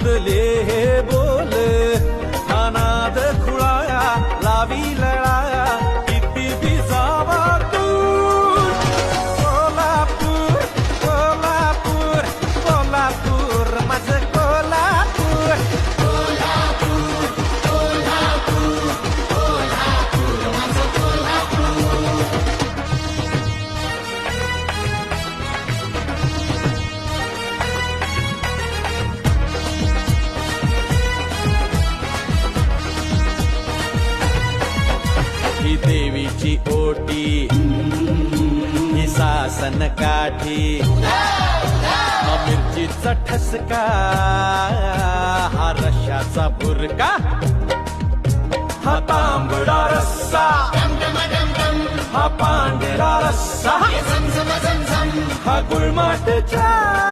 मनातले हे बोल अनाद खुळाया लावी लळाया किती बी जावा तू कोल्हापूर कोल्हापूर कोल्हापूर माझं कोल्हापूर ही देवीची ओटी ही सासन काठी हा मिरचीचा ठसका हा रश्याचा बुरका हा तांबडा रस्सा हा पांढरा रस्सा हा गुळमाट चहा